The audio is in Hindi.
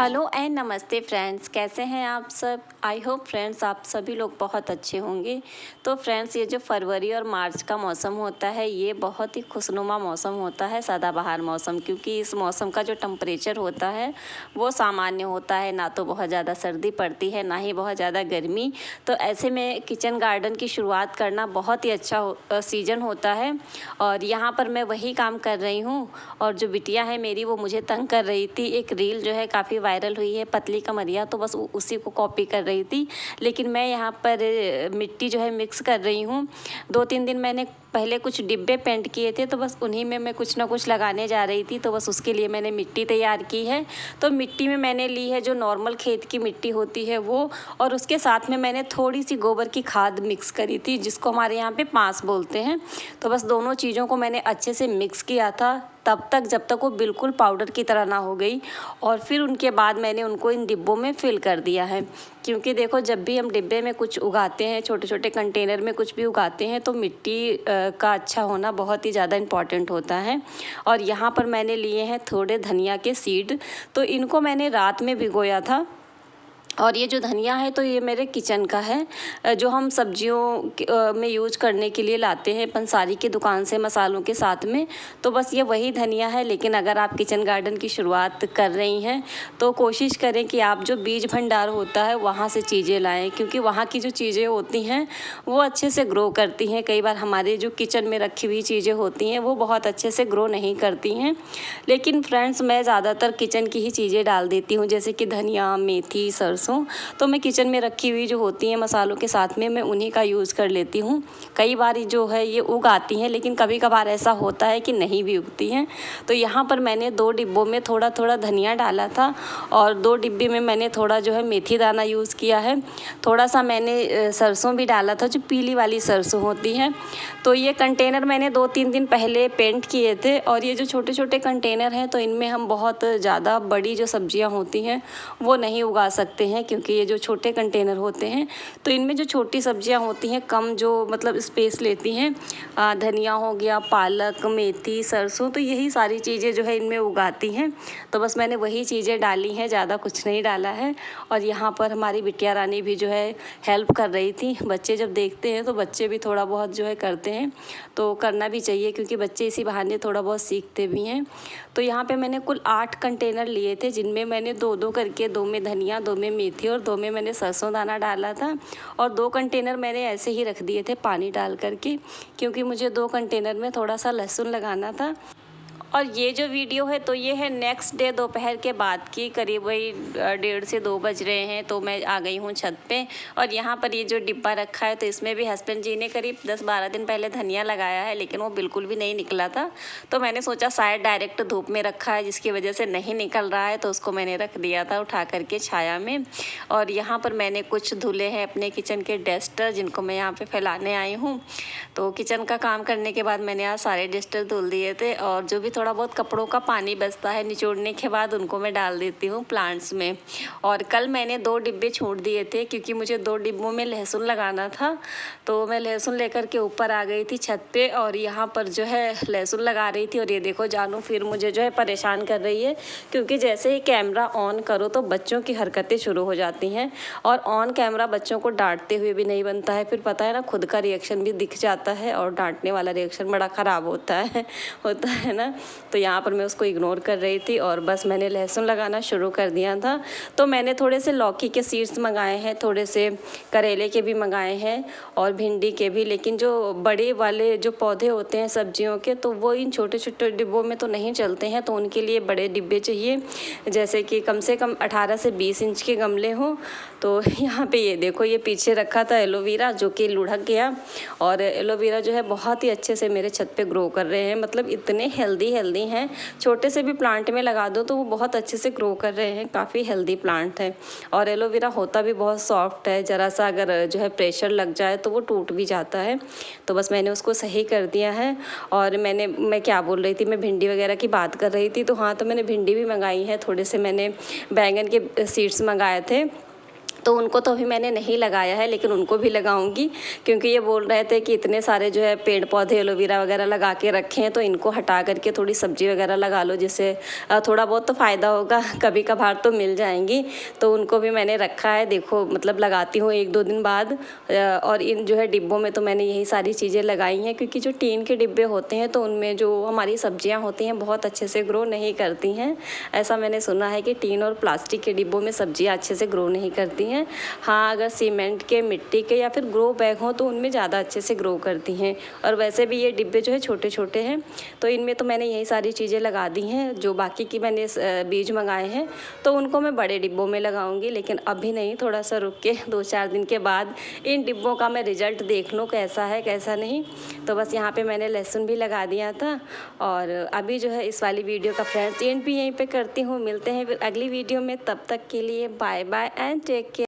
हेलो एंड नमस्ते फ्रेंड्स, कैसे हैं आप सब। आई होप फ्रेंड्स आप सभी लोग बहुत अच्छे होंगे। तो फ्रेंड्स, ये जो फरवरी और मार्च का मौसम होता है ये बहुत ही खुशनुमा मौसम होता है, सदाबहार मौसम, क्योंकि इस मौसम का जो टेम्परेचर होता है वो सामान्य होता है। ना तो बहुत ज़्यादा सर्दी पड़ती है, ना ही बहुत ज़्यादा गर्मी। तो ऐसे में किचन गार्डन की शुरुआत करना बहुत ही अच्छा सीज़न होता है। और यहाँ पर मैं वही काम कर रही हूँ। और जो बिटिया है मेरी वो मुझे तंग कर रही थी। एक रील जो है काफ़ी वायरल हुई है, पतली कमरिया, तो बस उसी को कॉपी कर रही थी। लेकिन मैं यहाँ पर मिट्टी जो है मिक्स कर रही हूँ। 2-3 दिन मैंने पहले कुछ डिब्बे पेंट किए थे, तो बस उन्हीं में मैं कुछ ना कुछ लगाने जा रही थी। तो बस उसके लिए मैंने मिट्टी तैयार की है। तो मिट्टी में मैंने ली है जो नॉर्मल खेत की मिट्टी होती है वो, और उसके साथ में मैंने थोड़ी सी गोबर की खाद मिक्स करी थी, जिसको हमारे यहाँ पे पांस बोलते हैं। तो बस दोनों चीज़ों को मैंने अच्छे से मिक्स किया था तब तक जब तक वो बिल्कुल पाउडर की तरह ना हो गई। और फिर उनके बाद मैंने उनको इन डिब्बों में फिल कर दिया है। क्योंकि देखो, जब भी हम डिब्बे में कुछ उगाते हैं, छोटे छोटे कंटेनर में कुछ भी उगाते हैं, तो मिट्टी का अच्छा होना बहुत ही ज़्यादा इम्पॉर्टेंट होता है। और यहाँ पर मैंने लिए हैं थोड़े धनिया के सीड, तो इनको मैंने रात में भिगोया था। और ये जो धनिया है तो ये मेरे किचन का है, जो हम सब्जियों में यूज करने के लिए लाते हैं पंसारी की दुकान से मसालों के साथ में। तो बस ये वही धनिया है। लेकिन अगर आप किचन गार्डन की शुरुआत कर रही हैं तो कोशिश करें कि आप जो बीज भंडार होता है वहाँ से चीज़ें लाएं, क्योंकि वहाँ की जो चीज़ें होती हैं वो अच्छे से ग्रो करती हैं। कई बार हमारे जो किचन में रखी हुई चीज़ें होती हैं वो बहुत अच्छे से ग्रो नहीं करती हैं। लेकिन फ्रेंड्स, मैं ज़्यादातर किचन की ही चीज़ें डाल देती हूँ, जैसे कि धनिया, मेथी, सरसों। तो मैं किचन में रखी हुई जो होती हैं मसालों के साथ में मैं उन्हीं का यूज़ कर लेती हूँ। कई बार जो है ये उग आती हैं, लेकिन कभी कभार ऐसा होता है कि नहीं भी उगती हैं। तो यहाँ पर मैंने 2 डिब्बों में थोड़ा थोड़ा धनिया डाला था, और 2 डिब्बे में मैंने थोड़ा जो है मेथी दाना यूज़ किया है। थोड़ा सा मैंने सरसों भी डाला था, जो पीली वाली सरसों होती है। तो ये कंटेनर मैंने 2-3 दिन पहले पेंट किए थे। और ये जो छोटे छोटे कंटेनर हैं तो इनमें हम बहुत ज़्यादा बड़ी जो सब्जियां होती हैं वो नहीं उगा सकते हैं, क्योंकि ये जो छोटे कंटेनर होते हैं तो इनमें जो छोटी सब्जियां होती हैं कम जो मतलब स्पेस लेती हैं। धनिया हो गया, पालक, मेथी, सरसों, तो यही सारी चीज़ें जो है इनमें उगाती हैं। तो बस मैंने वही चीज़ें डाली हैं, ज़्यादा कुछ नहीं डाला है। और यहाँ पर हमारी बिटिया रानी भी जो है हेल्प कर रही थी। बच्चे जब देखते हैं तो बच्चे भी थोड़ा बहुत जो है करते हैं, तो करना भी चाहिए, क्योंकि बच्चे इसी बहाने थोड़ा बहुत सीखते भी हैं। तो यहाँ पे मैंने कुल 8 कंटेनर लिए थे, जिनमें मैंने 2-2 करके, 2 में धनिया, 2 में मेथी और 2 में मैंने सरसों दाना डाला था। और 2 कंटेनर मैंने ऐसे ही रख दिए थे पानी डाल करके, क्योंकि मुझे 2 कंटेनर में थोड़ा सा लहसुन लगाना था। और ये जो वीडियो है तो ये है नेक्स्ट डे दोपहर के बाद की, करीब वही 1:30 से 2 बज रहे हैं। तो मैं आ गई हूँ छत पे। और यहाँ पर ये जो डिब्बा रखा है तो इसमें भी हस्बैंड जी ने करीब 10-12 दिन पहले धनिया लगाया है, लेकिन वो बिल्कुल भी नहीं निकला था। तो मैंने सोचा शायद डायरेक्ट धूप में रखा है जिसकी वजह से नहीं निकल रहा है, तो उसको मैंने रख दिया था उठा करके छाया में। और यहाँ पर मैंने कुछ धुले हैं अपने किचन के डस्टर, जिनको मैं यहाँ पर फैलाने आई हूँ। तो किचन का काम करने के बाद मैंने आज सारे डस्टर धुल दिए थे। और जो भी थोड़ा बहुत कपड़ों का पानी बचता है निचोड़ने के बाद उनको मैं डाल देती हूँ प्लांट्स में। और कल मैंने 2 डिब्बे छोड़ दिए थे, क्योंकि मुझे 2 डिब्बों में लहसुन लगाना था। तो मैं लहसुन लेकर के ऊपर आ गई थी छत पे, और यहाँ पर जो है लहसुन लगा रही थी। और ये देखो जानू फिर मुझे जो है परेशान कर रही है, क्योंकि जैसे ही कैमरा ऑन करो तो बच्चों की हरकतें शुरू हो जाती हैं। और ऑन कैमरा बच्चों को डांटते हुए भी नहीं बनता है, फिर पता है ना, खुद का रिएक्शन भी दिख जाता है, और डांटने वाला रिएक्शन बड़ा ख़राब होता है ना। तो यहाँ पर मैं उसको इग्नोर कर रही थी, और बस मैंने लहसुन लगाना शुरू कर दिया था। तो मैंने थोड़े से लौकी के सीड्स मंगाए हैं, थोड़े से करेले के भी मंगाए हैं, और भिंडी के भी। लेकिन जो बड़े वाले जो पौधे होते हैं सब्जियों के, तो वो इन छोटे छोटे डिब्बों में तो नहीं चलते हैं, तो उनके लिए बड़े डिब्बे चाहिए, जैसे कि कम से कम 18 से 20 इंच के गमले हों। तो यहाँ पे ये देखो, ये पीछे रखा था एलोवेरा, जो कि लुढ़क गया। और एलोवेरा जो है बहुत ही अच्छे से मेरे छत पे ग्रो कर रहे हैं, मतलब इतने हेल्दी हैं। छोटे से भी प्लांट में लगा दो तो वो बहुत अच्छे से ग्रो कर रहे हैं, काफ़ी हेल्दी प्लांट है। और एलोवेरा होता भी बहुत सॉफ्ट है, ज़रा सा अगर जो है प्रेशर लग जाए तो वो टूट भी जाता है। तो बस मैंने उसको सही कर दिया है। और मैं क्या बोल रही थी, मैं भिंडी वगैरह की बात कर रही थी। तो हाँ, तो मैंने भिंडी भी मंगाई है, थोड़े से मैंने बैंगन के सीड्स मंगाए थे। तो उनको तो अभी मैंने नहीं लगाया है, लेकिन उनको भी लगाऊंगी, क्योंकि ये बोल रहे थे कि इतने सारे जो है पेड़ पौधे एलोवेरा वगैरह लगा के रखे हैं, तो इनको हटा करके थोड़ी सब्जी वगैरह लगा लो, जिससे थोड़ा बहुत तो फ़ायदा होगा, कभी कभार तो मिल जाएंगी। तो उनको भी मैंने रखा है, देखो मतलब लगाती हूँ 1-2 दिन बाद। और इन जो है डिब्बों में तो मैंने यही सारी चीज़ें लगाई हैं, क्योंकि जो टीन के डिब्बे होते हैं तो उनमें जो हमारी सब्जियाँ होती हैं बहुत अच्छे से ग्रो नहीं करती हैं। ऐसा मैंने सुना है कि टीन और प्लास्टिक के डिब्बों में सब्जियाँ अच्छे से ग्रो नहीं करती हैं। हाँ, अगर सीमेंट के, मिट्टी के या फिर ग्रो बैग हों तो उनमें ज़्यादा अच्छे से ग्रो करती हैं। और वैसे भी ये डिब्बे जो है छोटे छोटे हैं, तो इनमें तो मैंने यही सारी चीज़ें लगा दी हैं। जो बाकी की मैंने बीज मंगाए हैं तो उनको मैं बड़े डिब्बों में लगाऊंगी, लेकिन अभी नहीं, थोड़ा सा रुक के 2-4 दिन के बाद इन डिब्बों का मैं रिजल्ट देख लूँ कैसा है कैसा नहीं। तो बस यहाँ पे मैंने लहसुन भी लगा दिया था। और अभी जो है इस वाली वीडियो का फ्रेंड्स एंड भी यहीं पे करती हूँ। मिलते हैं फिर अगली वीडियो में, तब तक के लिए bye bye and take care.